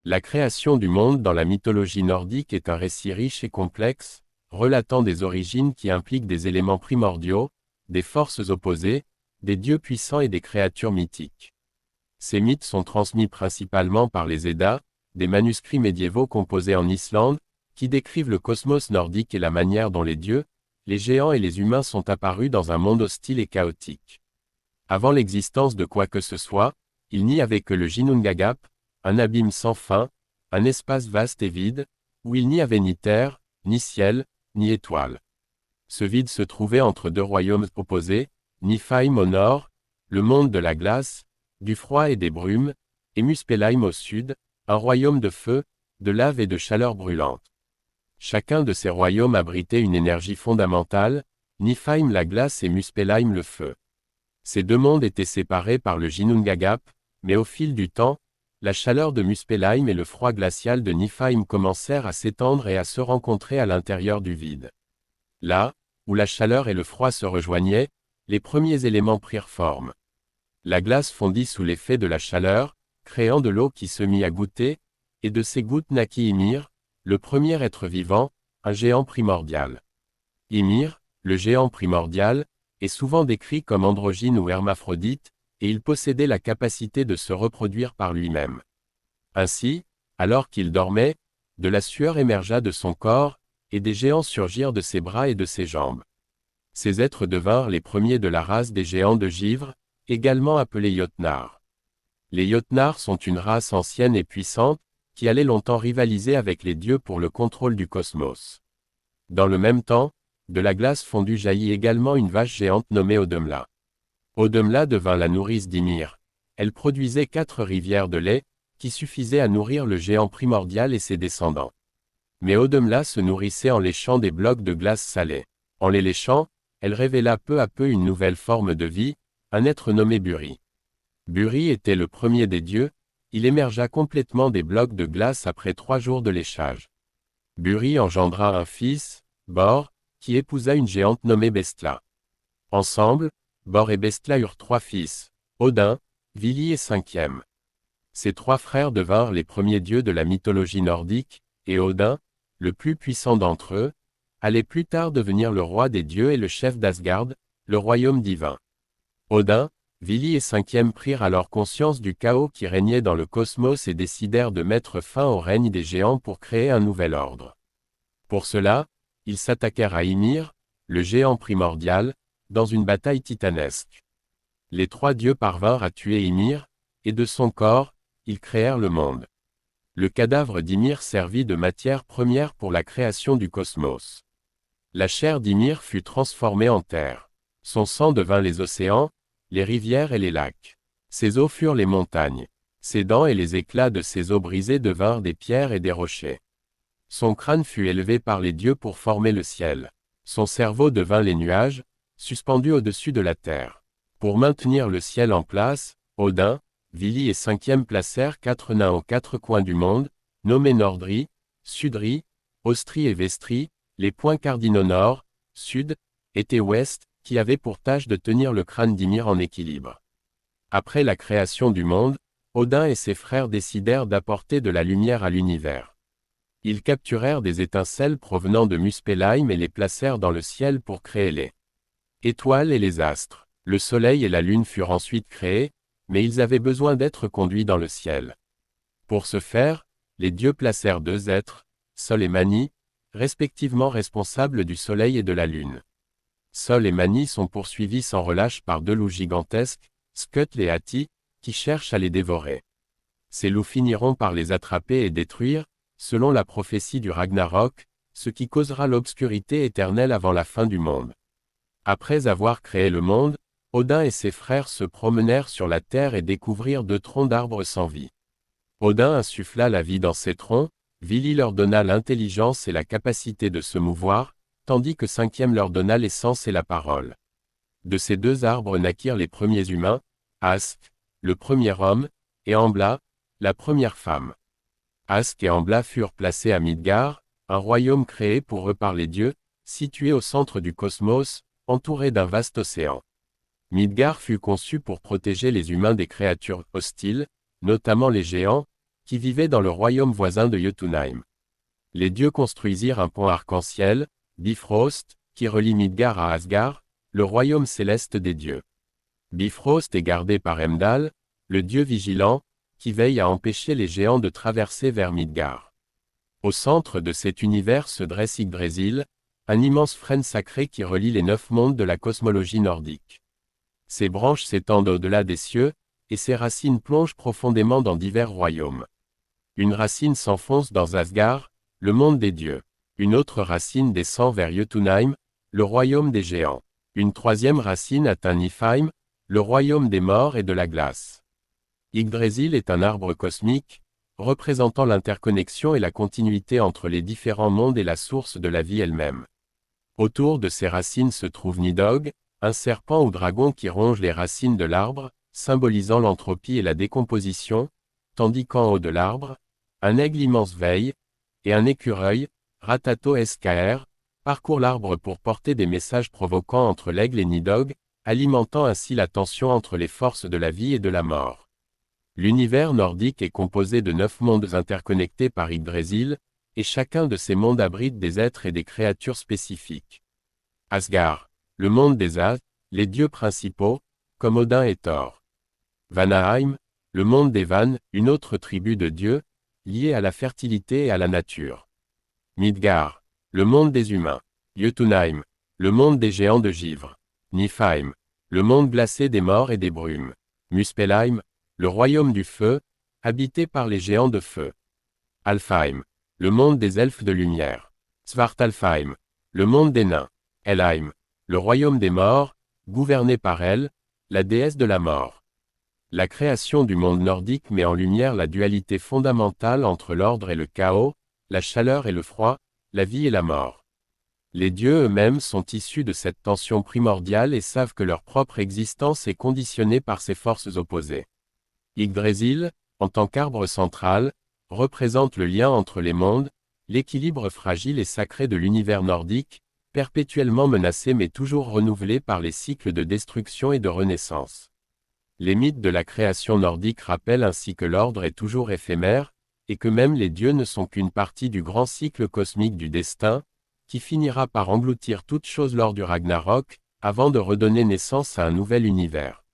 La création du monde dans la mythologie nordique est un récit riche et complexe, relatant des origines qui impliquent des éléments primordiaux, des forces opposées, des dieux puissants et des créatures mythiques. Ces mythes sont transmis principalement par les Eddas, des manuscrits médiévaux composés en Islande, qui décrivent le cosmos nordique et la manière dont les dieux, les géants et les humains sont apparus dans un monde hostile et chaotique. Avant l'existence de quoi que ce soit, il n'y avait que le Ginnungagap, un abîme sans fin, un espace vaste et vide, où il n'y avait ni terre, ni ciel, ni étoiles. Ce vide se trouvait entre deux royaumes opposés, Niflheim au nord, le monde de la glace, du froid et des brumes, et Muspelheim au sud, un royaume de feu, de lave et de chaleur brûlante. Chacun de ces royaumes abritait une énergie fondamentale, Niflheim la glace et Muspelheim le feu. Ces deux mondes étaient séparés par le Ginnungagap, mais au fil du temps, la chaleur de Muspelheim et le froid glacial de Niflheim commencèrent à s'étendre et à se rencontrer à l'intérieur du vide. Là, où la chaleur et le froid se rejoignaient, les premiers éléments prirent forme. La glace fondit sous l'effet de la chaleur, créant de l'eau qui se mit à goûter, et de ces gouttes naquit Ymir, le premier être vivant, un géant primordial. Ymir, le géant primordial, est souvent décrit comme androgyne ou hermaphrodite, et il possédait la capacité de se reproduire par lui-même. Ainsi, alors qu'il dormait, de la sueur émergea de son corps, et des géants surgirent de ses bras et de ses jambes. Ces êtres devinrent les premiers de la race des géants de givre, également appelés Jotnar. Les Jotnar sont une race ancienne et puissante, qui allait longtemps rivaliser avec les dieux pour le contrôle du cosmos. Dans le même temps, de la glace fondue jaillit également une vache géante nommée Audomla. Audomla devint la nourrice d'Ymir. Elle produisait 4 rivières de lait, qui suffisaient à nourrir le géant primordial et ses descendants. Mais Audomla se nourrissait en léchant des blocs de glace salée. En les léchant, elle révéla peu à peu une nouvelle forme de vie, un être nommé Buri. Buri était le premier des dieux, il émergea complètement des blocs de glace après 3 jours de léchage. Buri engendra un fils, Bor, qui épousa une géante nommée Bestla. Ensemble, Bor et Bestla eurent 3 fils, Odin, Vili et Cinquième. Ces 3 frères devinrent les premiers dieux de la mythologie nordique, et Odin, le plus puissant d'entre eux, allait plus tard devenir le roi des dieux et le chef d'Asgard, le royaume divin. Odin, Vili et Cinquième prirent alors conscience du chaos qui régnait dans le cosmos et décidèrent de mettre fin au règne des géants pour créer un nouvel ordre. Pour cela, ils s'attaquèrent à Ymir, le géant primordial, dans une bataille titanesque. Les 3 dieux parvinrent à tuer Ymir, et de son corps, ils créèrent le monde. Le cadavre d'Ymir servit de matière première pour la création du cosmos. La chair d'Ymir fut transformée en terre. Son sang devint les océans, les rivières et les lacs. Ses eaux furent les montagnes. Ses dents et les éclats de ses os brisés devinrent des pierres et des rochers. Son crâne fut élevé par les dieux pour former le ciel. Son cerveau devint les nuages, suspendus au-dessus de la terre. Pour maintenir le ciel en place, Odin, Vili et Cinquième placèrent 4 nains aux 4 coins du monde, nommés Nordri, Sudri, Austri et Vestri, les points cardinaux nord, sud, et ouest, qui avaient pour tâche de tenir le crâne d'Ymir en équilibre. Après la création du monde, Odin et ses frères décidèrent d'apporter de la lumière à l'univers. Ils capturèrent des étincelles provenant de Muspelheim et les placèrent dans le ciel pour créer les étoiles et les astres. Le soleil et la lune furent ensuite créés, mais ils avaient besoin d'être conduits dans le ciel. Pour ce faire, les dieux placèrent 2 êtres, Sol et Mani, respectivement responsables du soleil et de la lune. Sol et Mani sont poursuivis sans relâche par 2 loups gigantesques, Skutl et Hati, qui cherchent à les dévorer. Ces loups finiront par les attraper et détruire, selon la prophétie du Ragnarok, ce qui causera l'obscurité éternelle avant la fin du monde. Après avoir créé le monde, Odin et ses frères se promenèrent sur la terre et découvrirent 2 troncs d'arbres sans vie. Odin insuffla la vie dans ces troncs, Vili leur donna l'intelligence et la capacité de se mouvoir, tandis que Cinquième leur donna l'essence et la parole. De ces 2 arbres naquirent les premiers humains, Ask, le premier homme, et Ambla, la première femme. Ask et Ambla furent placés à Midgard, un royaume créé pour eux par les dieux, situé au centre du cosmos, entouré d'un vaste océan. Midgard fut conçu pour protéger les humains des créatures hostiles, notamment les géants, qui vivait dans le royaume voisin de Jotunheim. Les dieux construisirent un pont arc-en-ciel, Bifrost, qui relie Midgard à Asgard, le royaume céleste des dieux. Bifrost est gardé par Heimdall, le dieu vigilant, qui veille à empêcher les géants de traverser vers Midgard. Au centre de cet univers se dresse Yggdrasil, un immense frêne sacré qui relie les 9 mondes de la cosmologie nordique. Ses branches s'étendent au-delà des cieux, et ses racines plongent profondément dans divers royaumes. Une racine s'enfonce dans Asgard, le monde des dieux. Une autre racine descend vers Jotunheim, le royaume des géants. Une troisième racine atteint Niflheim, le royaume des morts et de la glace. Yggdrasil est un arbre cosmique, représentant l'interconnexion et la continuité entre les différents mondes et la source de la vie elle-même. Autour de ces racines se trouve Nidhogg, un serpent ou dragon qui ronge les racines de l'arbre, symbolisant l'entropie et la décomposition, tandis qu'en haut de l'arbre, un aigle immense veille, et un écureuil, Ratato Skr, parcourt l'arbre pour porter des messages provoquants entre l'aigle et Nidhogg, alimentant ainsi la tension entre les forces de la vie et de la mort. L'univers nordique est composé de 9 mondes interconnectés par Yggdrasil, et chacun de ces mondes abrite des êtres et des créatures spécifiques. Asgard, le monde des As, les dieux principaux, comme Odin et Thor. Vanaheim, le monde des Vannes, une autre tribu de dieux, liée à la fertilité et à la nature. Midgard, le monde des humains. Jotunheim, le monde des géants de givre. Niflheim, le monde glacé des morts et des brumes. Muspelheim, le royaume du feu, habité par les géants de feu. Alfheim, le monde des elfes de lumière. Svartalfheim, le monde des nains. Helheim, le royaume des morts, gouverné par Elle, la déesse de la mort. La création du monde nordique met en lumière la dualité fondamentale entre l'ordre et le chaos, la chaleur et le froid, la vie et la mort. Les dieux eux-mêmes sont issus de cette tension primordiale et savent que leur propre existence est conditionnée par ces forces opposées. Yggdrasil, en tant qu'arbre central, représente le lien entre les mondes, l'équilibre fragile et sacré de l'univers nordique, perpétuellement menacé mais toujours renouvelé par les cycles de destruction et de renaissance. Les mythes de la création nordique rappellent ainsi que l'ordre est toujours éphémère, et que même les dieux ne sont qu'une partie du grand cycle cosmique du destin, qui finira par engloutir toute chose lors du Ragnarok, avant de redonner naissance à un nouvel univers.